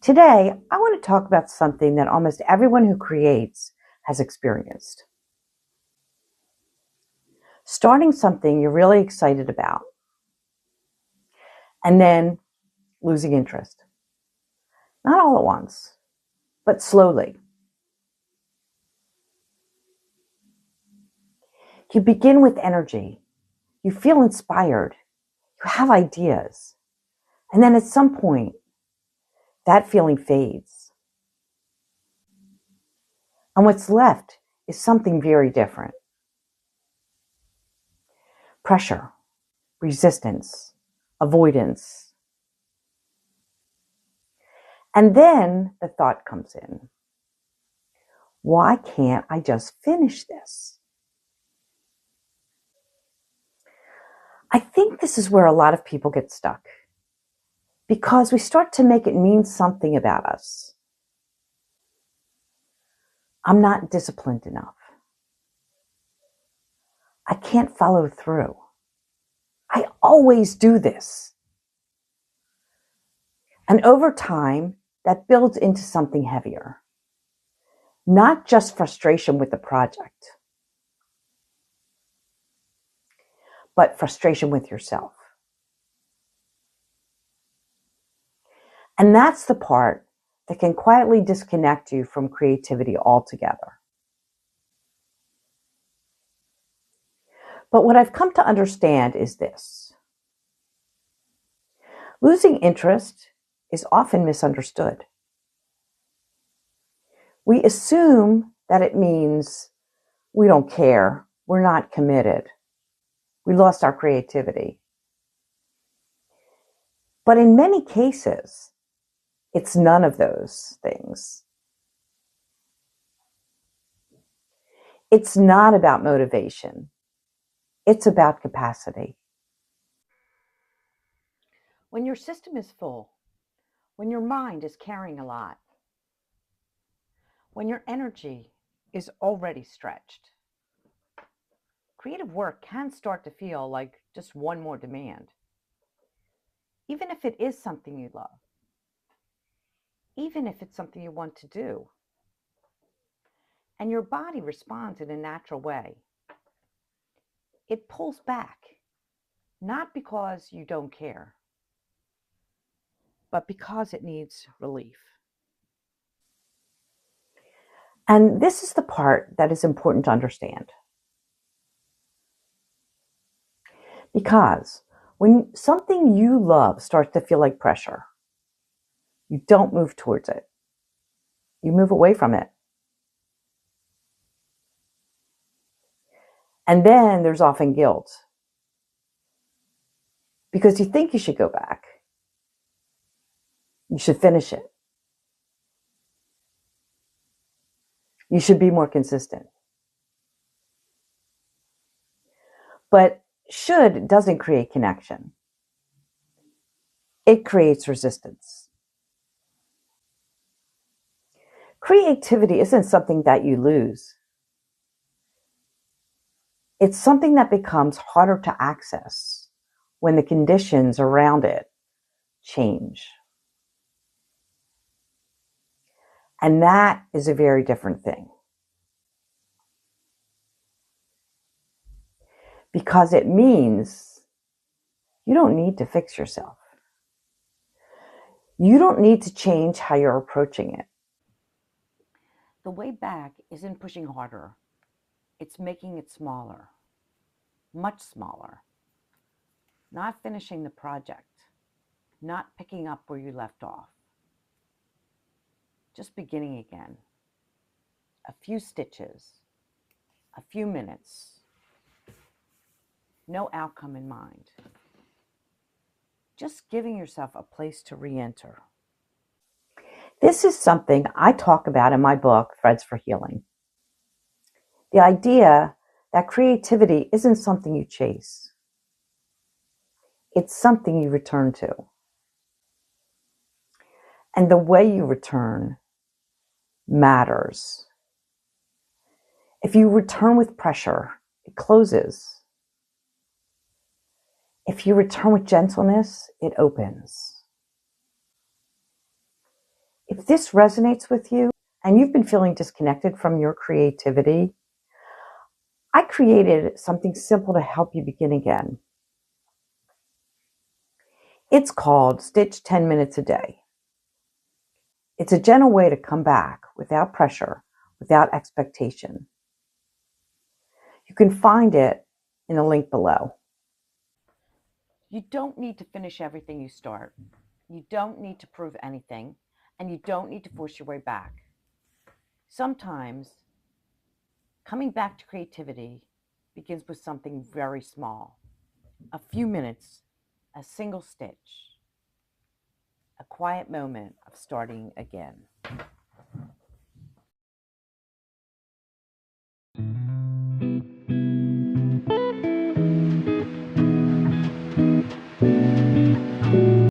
Today, I want to talk about something that almost everyone who creates has experienced. Starting something you're really excited about, and then losing interest. Not all at once, but slowly. You begin with energy. You feel inspired. You have ideas. And then at some point, that feeling fades. And what's left is something very different. Pressure, resistance, avoidance. And then the thought comes in. Why can't I just finish this? I think this is where a lot of people get stuck because we start to make it mean something about us. I'm not disciplined enough. I can't follow through. I always do this. And over time, that builds into something heavier. Not just frustration with the project, but frustration with yourself. And that's the part that can quietly disconnect you from creativity altogether. But what I've come to understand is this. Losing interest is often misunderstood. We assume that it means we don't care, we're not committed, we lost our creativity. But in many cases, it's none of those things. It's not about motivation. It's about capacity. When your system is full, when your mind is carrying a lot, when your energy is already stretched, creative work can start to feel like just one more demand. Even if it is something you love, even if it's something you want to do, and your body responds in a natural way, it pulls back, not because you don't care, but because it needs relief. And this is the part that is important to understand. Because when something you love starts to feel like pressure, you don't move towards it. You move away from it. And then there's often guilt. Because you think you should go back. You should finish it. You should be more consistent. But should doesn't create connection. It creates resistance. Creativity isn't something that you lose. It's something that becomes harder to access when the conditions around it change. And that is a very different thing. Because it means you don't need to fix yourself. You don't need to change how you're approaching it. The way back isn't pushing harder. It's making it smaller, much smaller. Not finishing the project, not picking up where you left off. Just beginning again. A few stitches, a few minutes. No outcome in mind. Just giving yourself a place to re-enter. This is something I talk about in my book, Threads for Healing. The idea that creativity isn't something you chase. It's something you return to. And the way you return matters. If you return with pressure, it closes. If you return with gentleness, it opens. If this resonates with you and you've been feeling disconnected from your creativity, I created something simple to help you begin again. It's called Stitch 10 Minutes a Day. It's a gentle way to come back without pressure, without expectation. You can find it in the link below. You don't need to finish everything you start. You don't need to prove anything, and you don't need to force your way back. Sometimes coming back to creativity begins with something very small. A few minutes, a single stitch, a quiet moment of starting again.